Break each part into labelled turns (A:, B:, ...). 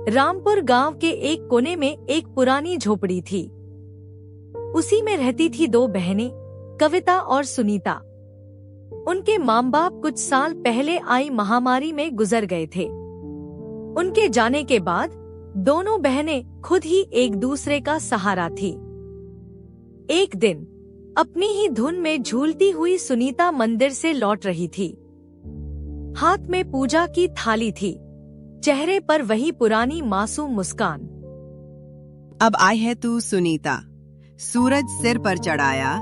A: रामपुर गांव के एक कोने में एक पुरानी झोपड़ी थी। उसी में रहती थी दो बहनें, कविता और सुनीता। उनके माँ बाप कुछ साल पहले आई महामारी में गुजर गए थे। उनके जाने के बाद दोनों बहनें खुद ही एक दूसरे का सहारा थी। एक दिन अपनी ही धुन में झूलती हुई सुनीता मंदिर से लौट रही थी। हाथ में पूजा की थाली थी, चेहरे पर वही पुरानी मासूम मुस्कान।
B: अब आई है तू सुनीता, सूरज सिर पर चढ़ाया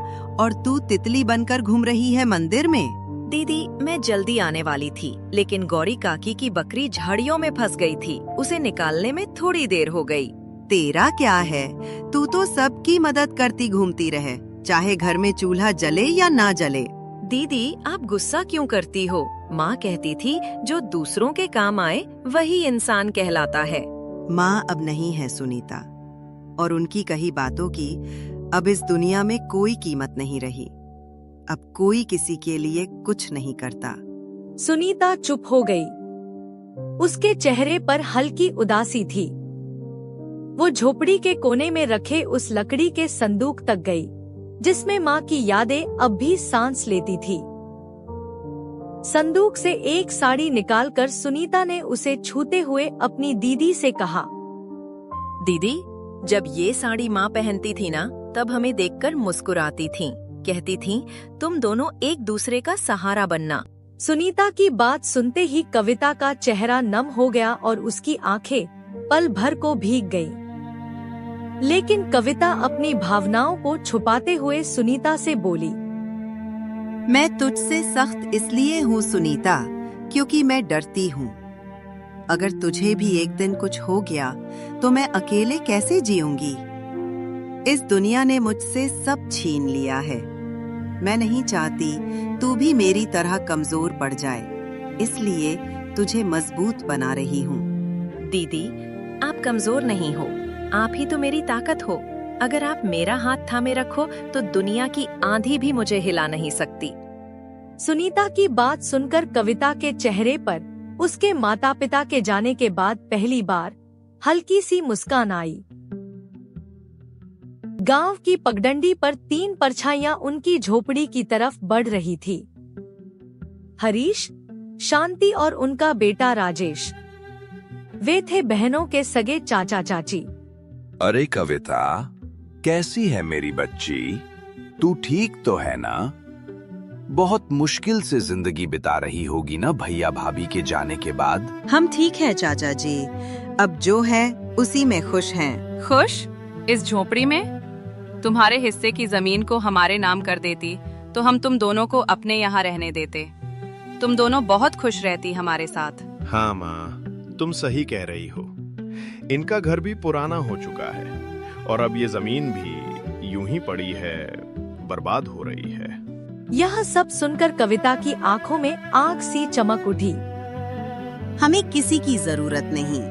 B: और तू तितली बनकर घूम रही है मंदिर में।
C: दीदी, मैं जल्दी आने वाली थी, लेकिन गौरी काकी की बकरी झाड़ियों में फंस गई थी। उसे निकालने में थोड़ी देर हो गई।
B: तेरा क्या है, तू तो सबकी मदद करती घूमती रहे, चाहे घर में चूल्हा जले या ना जले।
C: दीदी, आप गुस्सा क्यों करती हो? माँ कहती थी जो दूसरों के काम आए वही इंसान कहलाता है।
B: माँ अब नहीं है सुनीता, और उनकी कही बातों की अब इस दुनिया में कोई कीमत नहीं रही। अब कोई किसी के लिए कुछ नहीं करता।
A: सुनीता चुप हो गई। उसके चेहरे पर हल्की उदासी थी। वो झोपड़ी के कोने में रखे उस लकड़ी के संदूक तक गई, जिसमें माँ की यादें अब भी सांस लेती थी। संदूक से एक साड़ी निकालकर सुनीता ने उसे छूते हुए अपनी दीदी से कहा,
C: दीदी, जब ये साड़ी माँ पहनती थी ना, तब हमें देखकर मुस्कुराती थीं। कहती थीं, तुम दोनों एक दूसरे का सहारा बनना।
A: सुनीता की बात सुनते ही कविता का चेहरा नम हो गया और उसकी आंखें पल भर को भीग गईं। लेकिन कविता अपनी भावनाओं को छुपाते हुए सुनीता से बोली,
B: मैं तुझसे सख्त इसलिए हूँ सुनीता, क्योंकि मैं डरती हूँ। अगर तुझे भी एक दिन कुछ हो गया तो मैं अकेले कैसे जीऊंगी? इस दुनिया ने मुझसे सब छीन लिया है। मैं नहीं चाहती तू भी मेरी तरह कमजोर पड़ जाए, इसलिए तुझे मजबूत बना रही हूँ।
C: दीदी, आप कमजोर नहीं हो, आप ही तो मेरी ताकत हो। अगर आप मेरा हाथ थामे रखो तो दुनिया की आंधी भी मुझे हिला नहीं सकती।
A: सुनीता की बात सुनकर कविता के चेहरे पर उसके माता पिता के जाने के बाद पहली बार हल्की सी मुस्कान आई। गांव की पगडंडी पर 3 परछाइयां उनकी झोपड़ी की तरफ बढ़ रही थी। हरीश, शांति और उनका बेटा राजेश। वे थे बहनों के सगे चाचा चाची।
D: अरे कविता, कैसी है मेरी बच्ची? तू ठीक तो है ना? बहुत मुश्किल से जिंदगी बिता रही होगी ना भैया भाभी के जाने के बाद।
B: हम ठीक हैं चाचा जी, अब जो है उसी में खुश हैं।
E: खुश? इस झोपड़ी में? तुम्हारे हिस्से की जमीन को हमारे नाम कर देती तो हम तुम दोनों को अपने यहाँ रहने देते। तुम दोनों बहुत खुश रहती हमारे साथ।
F: हाँ माँ, तुम सही कह रही हो। इनका घर भी पुराना हो चुका है और अब ये जमीन भी यूं ही पड़ी है, बर्बाद हो रही है।
A: यह सब सुनकर कविता की आंखों में आग सी चमक उठी।
B: हमें किसी की जरूरत नहीं।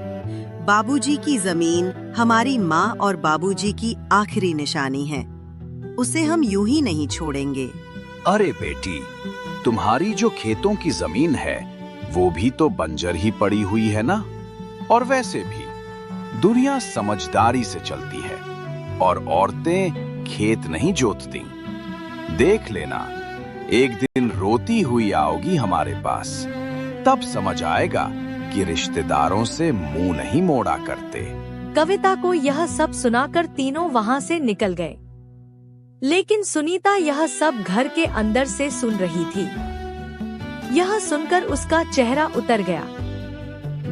B: बाबूजी की जमीन हमारी माँ और बाबूजी की आखिरी निशानी है, उसे हम यूं ही नहीं छोड़ेंगे।
D: अरे बेटी, तुम्हारी जो खेतों की जमीन है वो भी तो बंजर ही पड़ी हुई है ना। और वैसे भी दुनिया समझदारी से चलती है और औरतें खेत नहीं जोतती। देख लेना, एक दिन रोती हुई आओगी हमारे पास, तब समझ आएगा कि रिश्तेदारों से मुंह नहीं मोड़ा करते।
A: कविता को यह सब सुनाकर तीनों वहां से निकल गए। लेकिन सुनीता यह सब घर के अंदर से सुन रही थी। यह सुनकर उसका चेहरा उतर गया।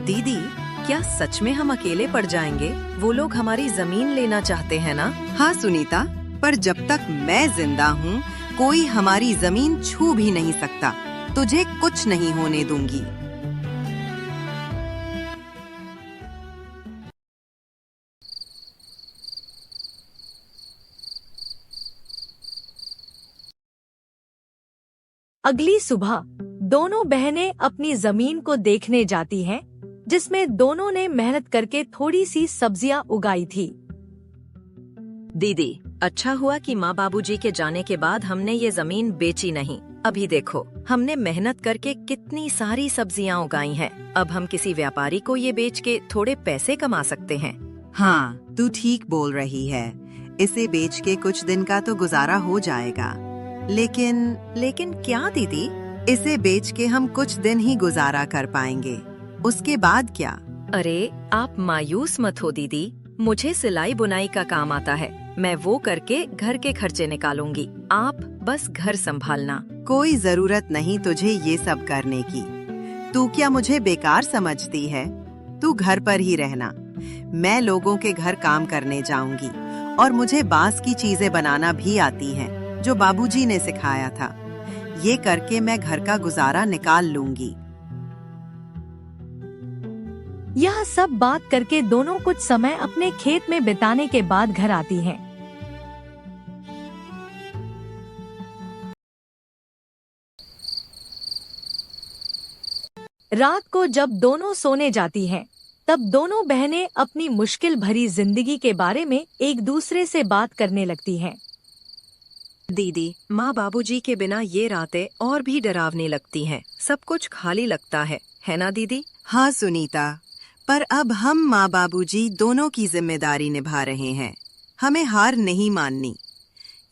C: दीदी, क्या सच में हम अकेले पड़ जाएंगे? वो लोग हमारी जमीन लेना चाहते हैं ना?
B: हाँ सुनीता, पर जब तक मैं जिंदा हूँ कोई हमारी जमीन छू भी नहीं सकता। तुझे कुछ नहीं होने दूंगी।
A: अगली सुबह दोनों बहनें अपनी जमीन को देखने जाती हैं, जिसमें दोनों ने मेहनत करके थोड़ी सी सब्जियां उगाई थी।
C: दीदी, अच्छा हुआ कि माँ बाबूजी के जाने के बाद हमने ये जमीन बेची नहीं, अभी देखो, हमने मेहनत करके कितनी सारी सब्जियां उगाई हैं। अब हम किसी व्यापारी को ये बेच के थोड़े पैसे कमा सकते हैं।
B: हाँ, तू ठीक बोल रही है। इसे बेच के कुछ दिन का तो गुजारा हो जाएगा। लेकिन
C: क्या दीदी?
B: इसे बेच के हम कुछ दिन ही गुजारा कर पाएंगे। उसके बाद क्या?
C: अरे आप मायूस मत हो दीदी, मुझे सिलाई बुनाई का काम आता है। मैं वो करके घर के खर्चे निकालूंगी। आप बस घर संभालना।
B: कोई जरूरत नहीं तुझे ये सब करने की। तू क्या मुझे बेकार समझती है? तू घर पर ही रहना। मैं लोगों के घर काम करने जाऊंगी और मुझे बांस की चीजें बनाना भी आती हैं, जो बाबूजी ने सिखाया था। ये करके मैं घर का गुजारा निकाल लूंगी।
A: यह सब बात करके दोनों कुछ समय अपने खेत में बिताने के बाद घर आती हैं। रात को जब दोनों सोने जाती हैं, तब दोनों बहनें अपनी मुश्किल भरी जिंदगी के बारे में एक दूसरे से बात करने लगती हैं।
C: दीदी, माँ बाबूजी के बिना ये रातें और भी डरावनी लगती हैं। सब कुछ खाली लगता है ना दीदी?
B: हाँ सुनीता, पर अब हम माँ बाबूजी दोनों की जिम्मेदारी निभा रहे हैं। हमें हार नहीं माननी।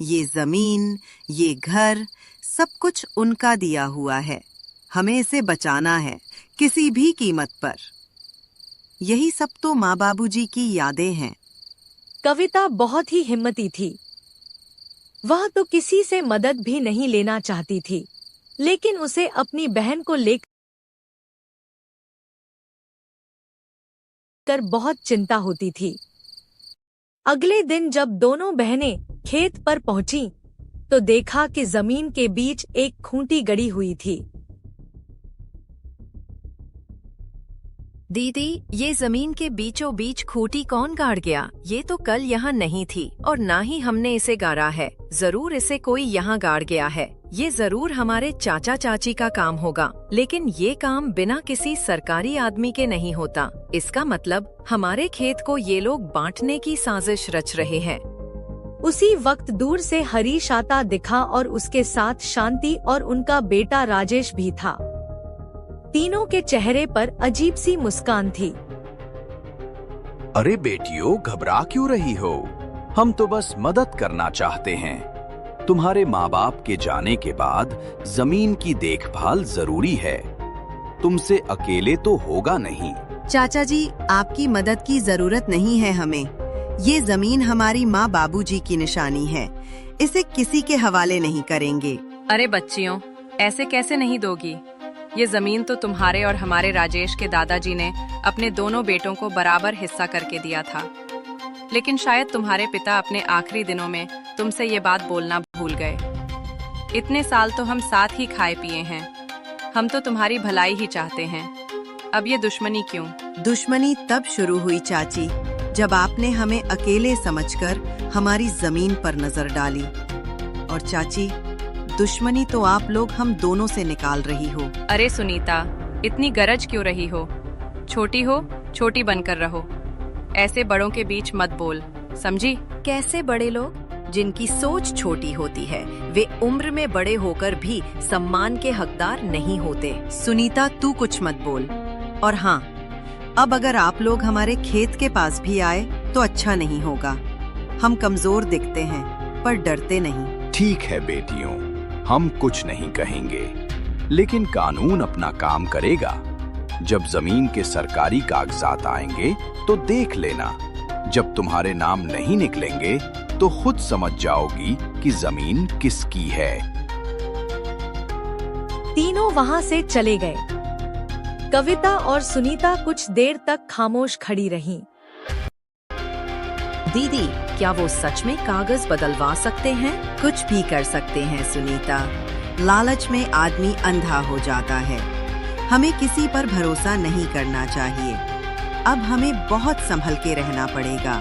B: ये जमीन, ये घर, सब कुछ उनका दिया हुआ है। हमें इसे बचाना है, किसी भी कीमत पर। यही सब तो माँ बाबूजी की यादें हैं।
A: कविता बहुत ही हिम्मती थी। वह तो किसी से मदद भी नहीं लेना चाहती थी, लेकिन उसे अपनी बहन को लेकर बहुत चिंता होती थी। अगले दिन जब दोनों बहनें खेत पर पहुंची, तो देखा कि जमीन के बीच एक खूंटी गड़ी हुई थी।
C: दीदी, ये जमीन के बीचों बीच खूंटी कौन गाड़ गया? ये तो कल यहाँ नहीं थी और ना ही हमने इसे गाड़ा है। जरूर इसे कोई यहाँ गाड़ गया है। ये जरूर हमारे चाचा चाची का काम होगा, लेकिन ये काम बिना किसी सरकारी आदमी के नहीं होता। इसका मतलब हमारे खेत को ये लोग बांटने की साजिश रच रहे हैं।
A: उसी वक्त दूर से हरीश आता दिखा और उसके साथ शांति और उनका बेटा राजेश भी था। तीनों के चेहरे पर अजीब सी मुस्कान थी।
D: अरे बेटियों, घबरा क्यों रही हो? हम तो बस मदद करना चाहते हैं। तुम्हारे माँ बाप के जाने के बाद जमीन की देखभाल जरूरी है। तुमसे अकेले तो होगा नहीं।
B: चाचा जी, आपकी मदद की जरूरत नहीं है हमें। ये जमीन हमारी माँ बाबूजी की निशानी है। इसे किसी के हवाले नहीं करेंगे।
E: अरे बच्चियों, ऐसे कैसे नहीं दोगी? ये जमीन तो तुम्हारे और हमारे राजेश के दादाजी ने अपने दोनों बेटों को बराबर हिस्सा करके दिया था। लेकिन शायद तुम्हारे पिता अपने आखिरी दिनों में तुमसे ये बात बोलना भूल गए। इतने साल तो हम साथ ही खाए पिए हैं। हम तो तुम्हारी भलाई ही चाहते हैं। अब ये दुश्मनी क्यों?
B: दुश्मनी तब शुरू हुई चाची, जब आपने हमें अकेले समझकर हमारी जमीन पर नजर डाली। और चाची, दुश्मनी तो आप लोग हम दोनों से निकाल रही हो।
E: अरे सुनीता, इतनी गरज क्यों रही हो? छोटी हो, छोटी बनकर रहो। ऐसे बड़ों के बीच मत बोल, समझी?
C: कैसे बड़े लोग? जिनकी सोच छोटी होती है, वे उम्र में बड़े होकर भी सम्मान के हकदार नहीं होते।
B: सुनीता, तू कुछ मत बोल। और हाँ, अब अगर आप लोग हमारे खेत के पास भी आए तो अच्छा नहीं होगा। हम कमजोर दिखते हैं, पर डरते नहीं।
D: ठीक है बेटियों, हम कुछ नहीं कहेंगे, लेकिन कानून अपना काम करेगा। जब जमीन के सरकारी कागजात आएंगे तो देख लेना। जब तुम्हारे नाम नहीं निकलेंगे तो खुद समझ जाओगी कि जमीन किसकी है।
A: तीनों वहां से चले गए। कविता और सुनीता कुछ देर तक खामोश खड़ी रहीं।
C: दीदी, क्या वो सच में कागज बदलवा सकते हैं?
B: कुछ भी कर सकते हैं सुनीता। लालच में आदमी अंधा हो जाता है। हमें किसी पर भरोसा नहीं करना चाहिए। अब हमें बहुत संभल के रहना पड़ेगा।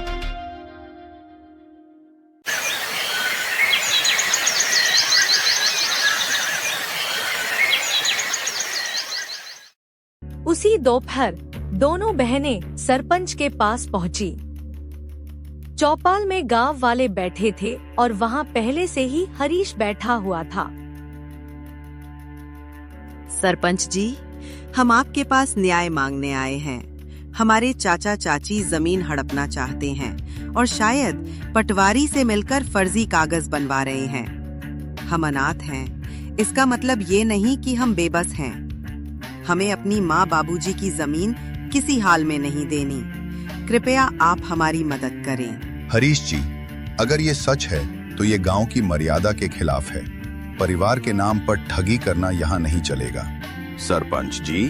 A: उसी दोपहर दोनों बहनें सरपंच के पास पहुंची। चौपाल में गांव वाले बैठे थे और वहां पहले से ही हरीश बैठा हुआ था।
B: सरपंच जी, हम आपके पास न्याय मांगने आए हैं। हमारे चाचा चाची जमीन हड़पना चाहते हैं और शायद पटवारी से मिलकर फर्जी कागज बनवा रहे हैं। हम अनाथ हैं, इसका मतलब ये नहीं कि हम बेबस हैं। हमें अपनी माँ बाबूजी की जमीन किसी हाल में नहीं देनी। कृपया आप हमारी मदद करें।
G: हरीश जी, अगर ये सच है तो ये गांव की मर्यादा के खिलाफ है। परिवार के नाम पर ठगी करना यहाँ नहीं चलेगा।
D: सरपंच जी,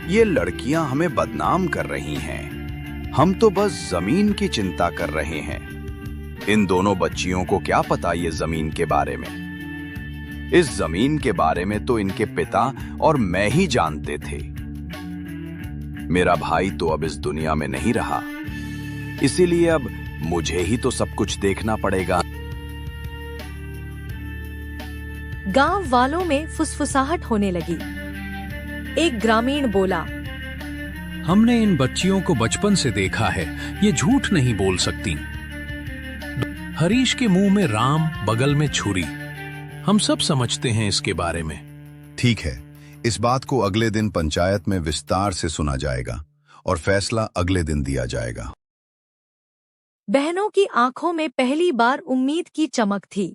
D: ये लड़कियां हमें बदनाम कर रही हैं। हम तो बस जमीन की चिंता कर रहे हैं। इन दोनों बच्चियों को क्या पता ये जमीन के बारे में। इस जमीन के बारे में तो इनके पिता और मैं ही जानते थे। मेरा भाई तो अब इस दुनिया में नहीं रहा, इसीलिए अब मुझे ही तो सब कुछ देखना पड़ेगा।
A: गांव वालों में फुसफुसाहट होने लगी। एक ग्रामीण बोला,
H: हमने इन बच्चियों को बचपन से देखा है, ये झूठ नहीं बोल सकती। हरीश के मुंह में राम, बगल में छुरी। हम सब समझते हैं इसके बारे में।
G: ठीक है, इस बात को अगले दिन पंचायत में विस्तार से सुना जाएगा और फैसला अगले दिन दिया जाएगा।
A: बहनों की आंखों में पहली बार उम्मीद की चमक थी।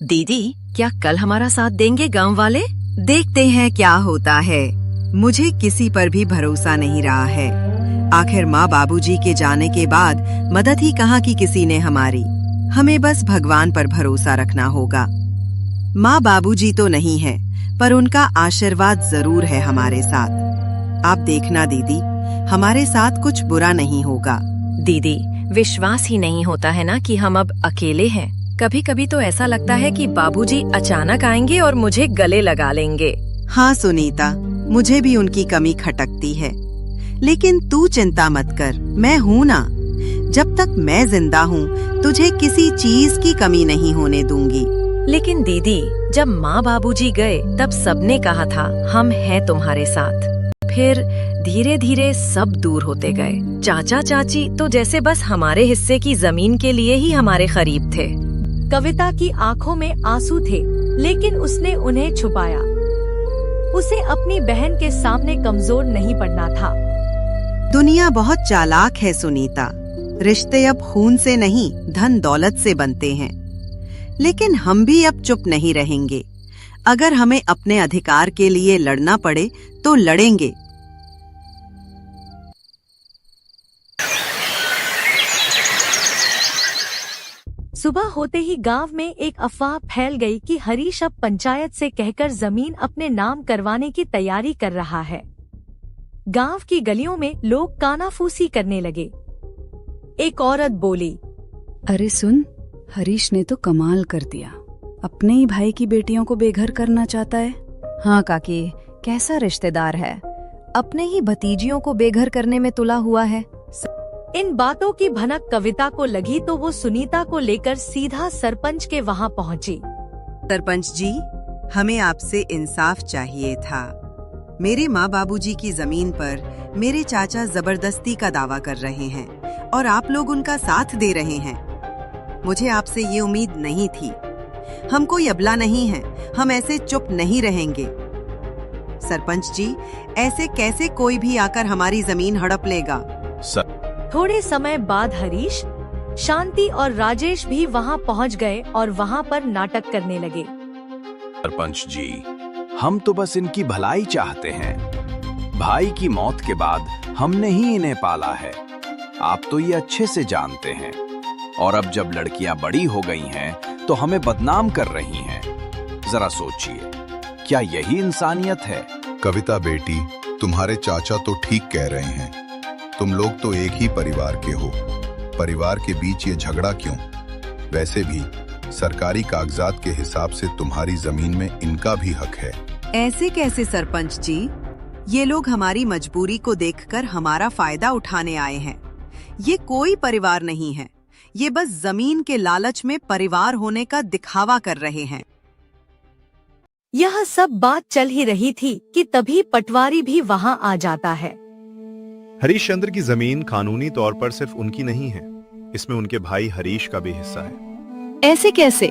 C: दीदी, क्या कल हमारा साथ देंगे गांव वाले?
B: देखते हैं क्या होता है। मुझे किसी पर भी भरोसा नहीं रहा है। आखिर माँ बाबूजी के जाने के बाद मदद ही कहाँ की किसी ने हमारी। हमें बस भगवान पर भरोसा रखना होगा। माँ बाबूजी तो नहीं है, पर उनका आशीर्वाद जरूर है हमारे साथ। आप देखना दीदी, हमारे साथ कुछ बुरा नहीं होगा।
C: दीदी, विश्वास ही नहीं होता है ना कि हम अब अकेले हैं। कभी कभी तो ऐसा लगता है कि बाबूजी अचानक आएंगे और मुझे गले लगा लेंगे।
B: हाँ सुनीता, मुझे भी उनकी कमी खटकती है, लेकिन तू चिंता मत कर, मैं हूँ ना। जब तक मैं जिंदा हूँ तुझे किसी चीज की कमी नहीं होने दूंगी।
C: लेकिन दीदी, जब माँ बाबूजी गए तब सबने कहा था हम हैं तुम्हारे साथ। फिर धीरे धीरे सब दूर होते गए। चाचा चाची तो जैसे बस हमारे हिस्से की जमीन के लिए ही हमारे करीब थे।
A: कविता की आंखों में आंसू थे, लेकिन उसने उन्हें छुपाया। उसे अपनी बहन के सामने कमजोर नहीं पड़ना था।
B: दुनिया बहुत चालाक है सुनीता। रिश्ते अब खून से नहीं, धन दौलत से बनते हैं। लेकिन हम भी अब चुप नहीं रहेंगे। अगर हमें अपने अधिकार के लिए लड़ना पड़े तो लड़ेंगे।
A: सुबह होते ही गांव में एक अफवाह फैल गई कि हरीश अब पंचायत से कहकर जमीन अपने नाम करवाने की तैयारी कर रहा है। गांव की गलियों में लोग कानाफूसी करने लगे। एक औरत बोली,
I: अरे सुन, हरीश ने तो कमाल कर दिया। अपने ही भाई की बेटियों को बेघर करना चाहता है।
C: हाँ काकी, कैसा रिश्तेदार है, अपने ही भतीजियों को बेघर करने में तुला हुआ है।
A: इन बातों की भनक कविता को लगी तो वो सुनीता को लेकर सीधा सरपंच के वहां पहुंची।
B: सरपंच जी, हमें आपसे इंसाफ चाहिए था। मेरे माँ बाबूजी की जमीन पर मेरे चाचा जबरदस्ती का दावा कर रहे हैं और आप लोग उनका साथ दे रहे हैं। मुझे आपसे ये उम्मीद नहीं थी। हम कोई अबला नहीं है, हम ऐसे चुप नहीं रहेंगे। सरपंच जी, ऐसे कैसे कोई भी आकर हमारी जमीन हड़प लेगा?
A: थोड़े समय बाद हरीश, शांति और राजेश भी वहां पहुंच गए और वहां पर नाटक करने लगे।
D: सरपंच जी, हम तो बस इनकी भलाई चाहते हैं। भाई की मौत के बाद हमने ही इन्हें पाला है, आप तो ये अच्छे से जानते हैं। और अब जब लड़कियां बड़ी हो गई हैं तो हमें बदनाम कर रही हैं। जरा सोचिए, क्या यही इंसानियत है?
G: कविता बेटी, तुम्हारे चाचा तो ठीक कह रहे हैं। तुम लोग तो एक ही परिवार के हो। परिवार के बीच ये झगड़ा क्यों? वैसे भी सरकारी कागजात के हिसाब से तुम्हारी जमीन में इनका भी हक है।
B: ऐसे कैसे सरपंच जी? ये लोग हमारी मजबूरी को देखकर हमारा फायदा उठाने आए हैं। ये कोई परिवार नहीं है, ये बस जमीन के लालच में परिवार होने का दिखावा कर रहे हैं।
A: यह सब बात चल ही रही थी कि तभी पटवारी भी वहां आ जाता है।
F: हरीश चंद्र की जमीन कानूनी तौर पर सिर्फ उनकी नहीं है, इसमें उनके भाई हरीश का भी हिस्सा है।
C: ऐसे कैसे?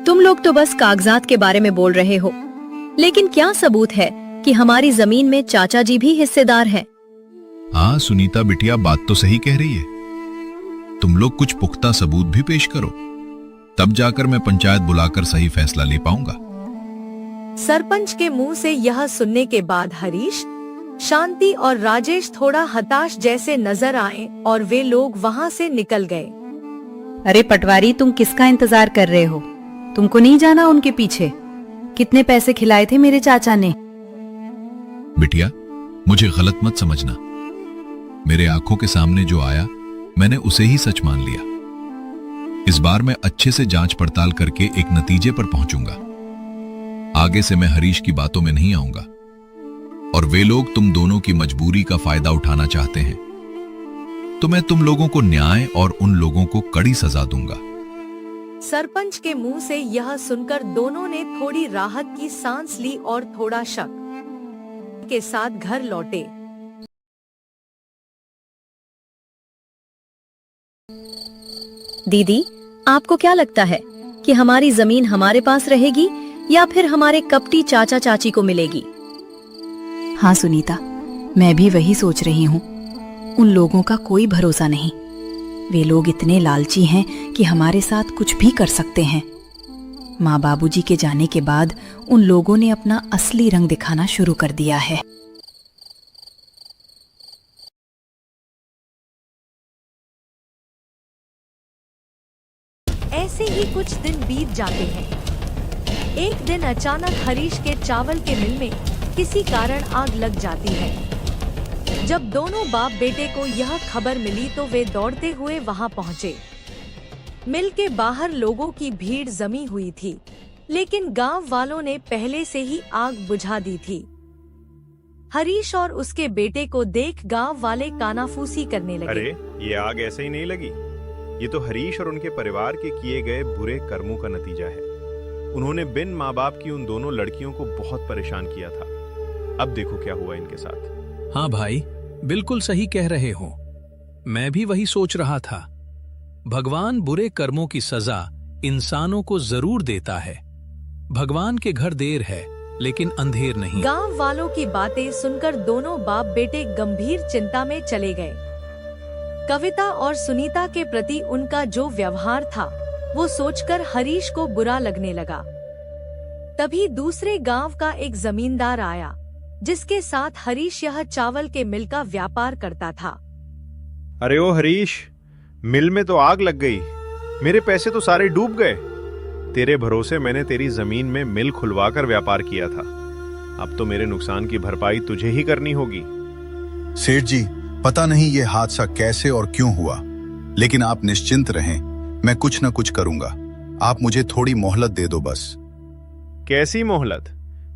C: तुम लोग तो बस कागजात के बारे में बोल रहे हो, लेकिन क्या सबूत है कि हमारी जमीन में चाचा जी भी हिस्सेदार हैं?
G: हाँ सुनीता बिटिया, बात तो सही कह रही है। तुम लोग कुछ पुख्ता सबूत भी पेश करो, तब जाकर मैं पंचायत बुलाकर सही फैसला ले पाऊंगा।
A: सरपंच के मुंह से यह सुनने के बाद हरीश, शांति और राजेश थोड़ा हताश जैसे नजर आए और वे लोग वहां से निकल गए।
I: अरे पटवारी, तुम किसका इंतजार कर रहे हो? तुमको नहीं जाना उनके पीछे? कितने पैसे खिलाए थे मेरे चाचा ने?
G: बिटिया, मुझे गलत मत समझना। मेरे आंखों के सामने जो आया मैंने उसे ही सच मान लिया। इस बार मैं अच्छे से जांच पड़ताल करके एक नतीजे पर पहुंचूंगा। आगे से मैं हरीश की बातों में नहीं आऊंगा, और वे लोग तुम दोनों की मजबूरी का फायदा उठाना चाहते हैं तो मैं तुम लोगों को न्याय और उन लोगों को कड़ी सजा दूंगा।
A: सरपंच के मुंह से यह सुनकर दोनों ने थोड़ी राहत की सांस ली और थोड़ा शक के साथ घर लौटे।
C: दीदी, आपको क्या लगता है कि हमारी जमीन हमारे पास रहेगी या फिर हमारे कपटी चाचा चाची को मिलेगी?
I: हाँ सुनीता, मैं भी वही सोच रही हूँ। उन लोगों का कोई भरोसा नहीं। वे लोग इतने लालची हैं कि हमारे साथ कुछ भी कर सकते हैं। माँ बाबूजी के जाने के बाद उन लोगों ने अपना असली रंग दिखाना शुरू कर दिया है।
A: ऐसे ही कुछ दिन बीत जाते हैं। एक दिन अचानक हरीश के चावल के मिल में किसी कारण आग लग जाती है। जब दोनों बाप बेटे को यह खबर मिली तो वे दौड़ते हुए वहां पहुंचे। मिल के बाहर लोगों की भीड़ जमी हुई थी, लेकिन गांव वालों ने पहले से ही आग बुझा दी थी। हरीश और उसके बेटे को देख गांव वाले कानाफूसी करने लगे।
F: अरे ये आग ऐसे ही नहीं लगी, ये तो हरीश और उनके परिवार के किए गए बुरे कर्मों का नतीजा है। उन्होंने बिन माँ बाप की उन दोनों लड़कियों को बहुत परेशान किया था। अब देखो क्या हुआ इनके साथ।
H: हाँ भाई, बिल्कुल सही कह रहे हो। मैं भी वही सोच रहा था। भगवान बुरे कर्मों की सजा इंसानों को जरूर देता है। भगवान के घर देर है लेकिन अंधेर नहीं।
A: गांव वालों की बातें सुनकर दोनों बाप बेटे गंभीर चिंता में चले गए। कविता और सुनीता के प्रति उनका जो व्यवहार था वो सोचकर हरीश को बुरा लगने लगा। तभी दूसरे गांव का एक जमींदार आया, जिसके साथ हरीश यह चावल के मिल का व्यापार करता था।
F: अरे ओ हरीश, मिल में तो आग लग गई, मेरे पैसे तो सारे डूब गए। तेरे भरोसे मैंने तेरी जमीन में मिल खुलवाकर व्यापार किया था। अब तो मेरे नुकसान की भरपाई तुझे ही करनी होगी।
G: सेठ जी, पता नहीं ये हादसा कैसे और क्यों हुआ, लेकिन आप निश्चिंत रहें, मैं कुछ न कुछ करूंगा। आप मुझे थोड़ी मोहलत दे दो बस।
F: कैसी मोहलत?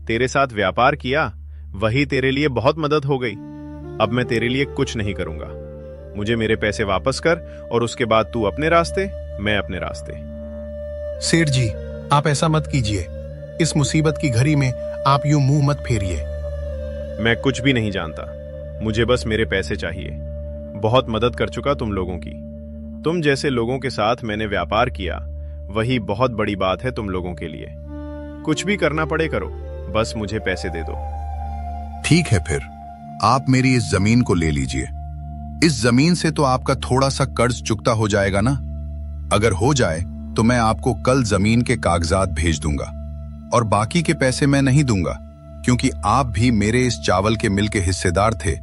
F: तेरे साथ व्यापार किया, वही तेरे लिए बहुत मदद हो गई। अब मैं तेरे लिए कुछ नहीं करूंगा। मुझे मेरे पैसे वापस कर और उसके बाद तू अपने रास्ते, मैं अपने रास्ते।
J: सेठ जी, आप ऐसा मत कीजिए। इस मुसीबत की घड़ी में आप यूं मुंह मत फेरिए।
F: मैं कुछ भी नहीं जानता, मुझे बस मेरे पैसे चाहिए। बहुत मदद कर चुका तुम लोगों की। तुम जैसे लोगों के साथ मैंने व्यापार किया, वही बहुत बड़ी बात है तुम लोगों के लिए। कुछ भी करना पड़े करो, बस मुझे पैसे दे दो।
G: ठीक है, फिर आप मेरी इस जमीन को ले लीजिए। इस जमीन से तो आपका थोड़ा सा कर्ज चुकता हो जाएगा ना। अगर हो जाए तो मैं आपको कल जमीन के कागजात भेज दूंगा, और बाकी के पैसे मैं नहीं दूंगा, क्योंकि आप भी मेरे इस चावल के मिल के हिस्सेदार थे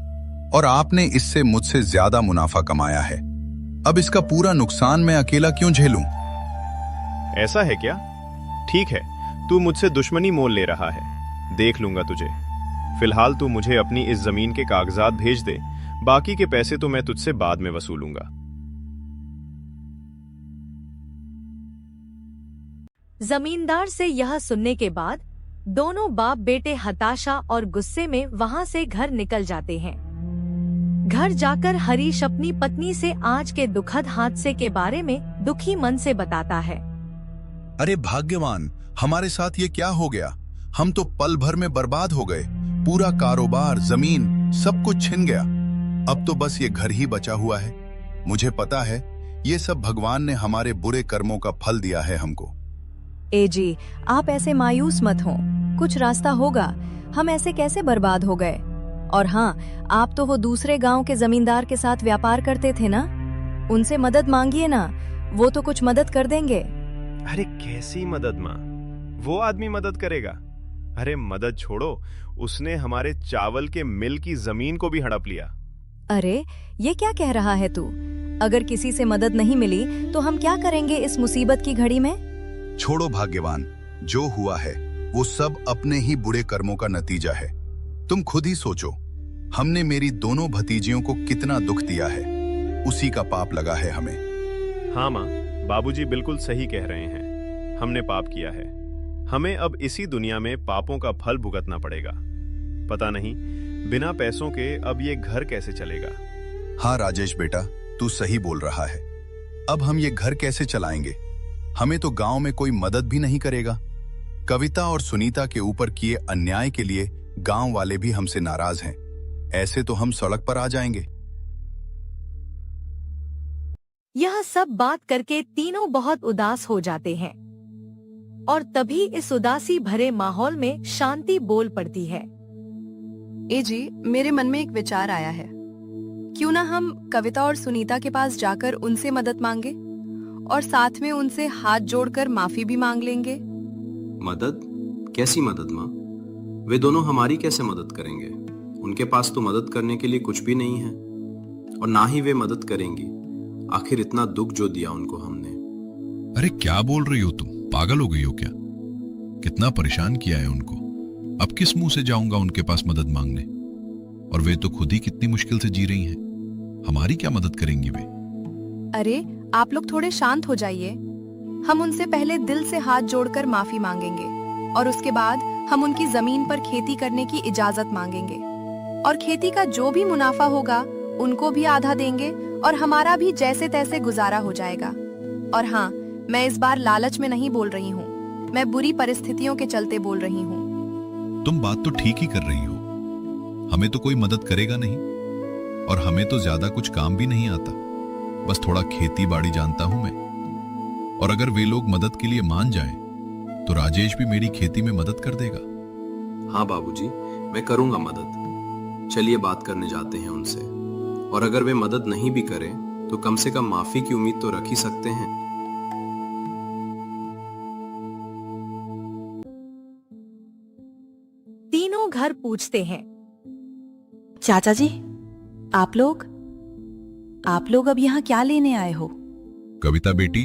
G: और आपने इससे मुझसे ज्यादा मुनाफा कमाया है। अब इसका पूरा नुकसान मैं अकेला क्यों झेलूं?
F: ऐसा है क्या? ठीक है, तू मुझसे दुश्मनी मोल ले रहा है, देख लूंगा तुझे। फिलहाल तू मुझे अपनी इस जमीन के कागजात भेज दे, बाकी के पैसे तो मैं तुझसे बाद में वसूलूंगा।
A: जमींदार से यह सुनने के बाद दोनों बाप बेटे हताशा और गुस्से में वहां से घर निकल जाते हैं। घर जाकर हरीश अपनी पत्नी से आज के दुखद हादसे के बारे में दुखी मन से बताता है।
G: अरे भाग्यवान, हमारे साथ ये क्या हो गया? हम तो पल भर में बर्बाद हो गए। पूरा कारोबार, जमीन, सब कुछ छिन गया। अब तो बस ये घर ही बचा हुआ है। मुझे पता है ये सब भगवान ने हमारे बुरे कर्मों का फल दिया है हमको।
C: ए जी, आप ऐसे मायूस मत हो, कुछ रास्ता होगा। हम ऐसे कैसे बर्बाद हो गए? और हाँ, आप तो वो दूसरे गांव के जमींदार के साथ व्यापार करते थे ना, उनसे मदद मांगिए ना, वो तो कुछ मदद कर देंगे।
F: अरे कैसी मदद माँ, वो आदमी मदद करेगा? अरे मदद छोड़ो, उसने हमारे चावल के मिल की जमीन को भी हड़प लिया।
C: अरे ये क्या कह रहा है तू? अगर किसी से मदद नहीं मिली तो हम क्या करेंगे इस मुसीबत की घड़ी में?
G: छोड़ो भाग्यवान, जो हुआ है वो सब अपने ही बुरे कर्मों का नतीजा है। तुम खुद ही सोचो, हमने मेरी दोनों भतीजियों को कितना दुख दिया है, उसी का पाप लगा है हमें।
F: हाँ माँ, बाबूजी बिल्कुल सही कह रहे हैं, हमने पाप किया है। हमें अब इसी दुनिया में पापों का फल भुगतना पड़ेगा। पता नहीं बिना पैसों के अब ये घर कैसे चलेगा।
G: हाँ राजेश बेटा, तू सही बोल रहा है। अब हम ये घर कैसे चलाएंगे? हमें तो गांव में कोई मदद भी नहीं करेगा। कविता और सुनीता के ऊपर किए अन्याय के लिए गांव वाले भी हमसे नाराज हैं। ऐसे तो हम सड़क पर आ जाएंगे।
A: यह सब बात करके तीनों बहुत उदास हो जाते हैं और तभी इस उदासी भरे माहौल में शांति बोल पड़ती है।
E: ए जी, मेरे मन में एक विचार आया है। क्यों ना हम कविता और सुनीता के पास जाकर उनसे मदद मांगे और साथ में उनसे हाथ जोड़कर माफी भी मांग लेंगे।
K: मदद? कैसी मदद माँ? वे दोनों हमारी कैसे मदद करेंगे? उनके पास तो मदद करने के लिए कुछ भी नहीं है और ना ही वे मदद करेंगी। आखिर इतना दुख जो दिया उनको हमने।
L: अरे क्या बोल रही हो तुम? पागल हो गई हो क्या? कितना परेशान किया है उनको। अब किस मुंह से जाऊंगा उनके पास मदद मांगने? और वे तो खुद ही कितनी मुश्किल से जी रही हैं। हमारी क्या मदद करेंगी वे?
E: अरे आप लोग थोड़े शांत हो जाइए। हम उनसे पहले दिल से हाथ जोड़कर माफी मांगेंगे और उसके बाद हम उनकी जमीन पर खेती करने की इजाजत मांगेंगे और खेती का जो भी मुनाफा होगा उनको भी आधा देंगे और हमारा भी जैसे तैसे गुजारा हो जाएगा। और हाँ, मैं इस बार लालच में नहीं बोल रही हूँ, मैं बुरी परिस्थितियों के चलते बोल रही हूँ।
L: तुम बात तो ठीक ही कर रही हो। हमें तो कोई मदद करेगा नहीं और हमें तो ज्यादा कुछ काम भी नहीं आता। बस थोड़ा खेती बाड़ी जानता हूं मैं। और अगर वे लोग मदद के लिए मान जाएं, तो राजेश भी मेरी खेती में मदद कर देगा।
K: हाँ बाबूजी, मैं करूंगा मदद। चलिए बात करने जाते हैं उनसे, और अगर वे मदद नहीं भी करें तो कम से कम माफी की उम्मीद तो रख ही सकते हैं।
A: तीनों घर पूछते हैं,
I: चाचा जी, आप लोग अब यहाँ क्या लेने आए हो?
L: कविता बेटी,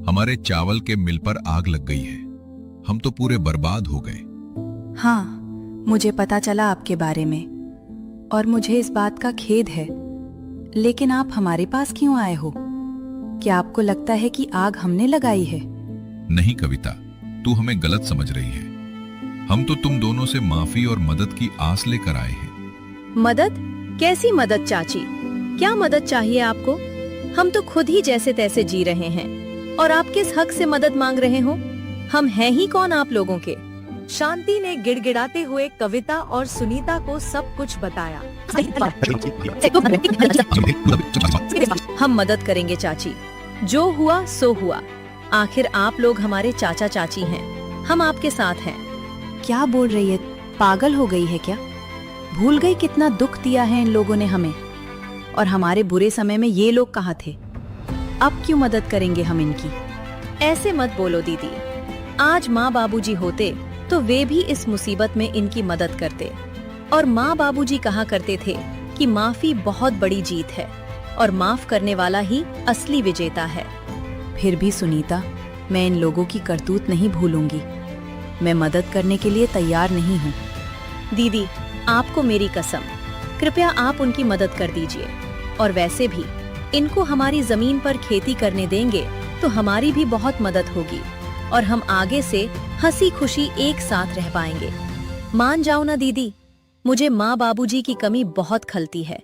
L: हमारे चावल के मिल पर आग लग गई है। हम तो पूरे बर्बाद हो गए।
I: हाँ, मुझे पता चला आपके बारे में और मुझे इस बात का खेद है। लेकिन आप हमारे पास क्यों आए हो? क्या आपको लगता है कि आग हमने लगाई है?
L: नहीं कविता, तू हमें गलत समझ रही है। हम तो तुम दोनों से माफी और मदद की आस लेकर आए हैं।
C: मदद? कैसी मदद चाची? क्या मदद चाहिए आपको? हम तो खुद ही जैसे तैसे जी रहे हैं और आप किस हक से मदद मांग रहे हो? हम हैं ही कौन आप लोगों के?
A: शांति ने गिड़गिड़ाते हुए कविता और सुनीता को सब कुछ बताया।
C: हम मदद करेंगे चाची, जो हुआ सो हुआ। आखिर आप लोग हमारे चाचा चाची हैं, हम आपके साथ हैं।
I: क्या बोल रही है? पागल हो गई है क्या? भूल गई कितना दुख दिया है इन लोगों ने हमें? और हमारे बुरे समय में ये लोग कहाँ थे? अब क्यों मदद करेंगे हम इनकी?
C: ऐसे मत बोलो दीदी। आज माँ बाबूजी होते तो वे भी इस मुसीबत में इनकी मदद करते। और माँ बाबूजी कहा करते थे कि माफी बहुत बड़ी जीत है और माफ करने वाला ही असली विजेता है।
I: फिर भी सुनीता, मैं इन लोगों की करतूत नहीं भूलूंगी। मैं मदद करने के लिए तैयार नहीं हूँ।
C: दीदी, आपको मेरी कसम, कृपया आप उनकी मदद कर दीजिए। और वैसे भी इनको हमारी जमीन पर खेती करने देंगे तो हमारी भी बहुत मदद होगी और हम आगे से हंसी खुशी एक साथ रह पाएंगे। मान जाओ ना दीदी, मुझे माँ बाबूजी की कमी बहुत खलती है।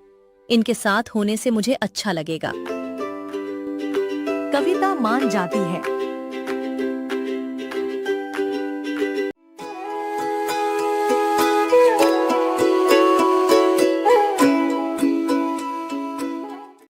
C: इनके साथ होने से मुझे अच्छा लगेगा।
A: कविता मान जाती है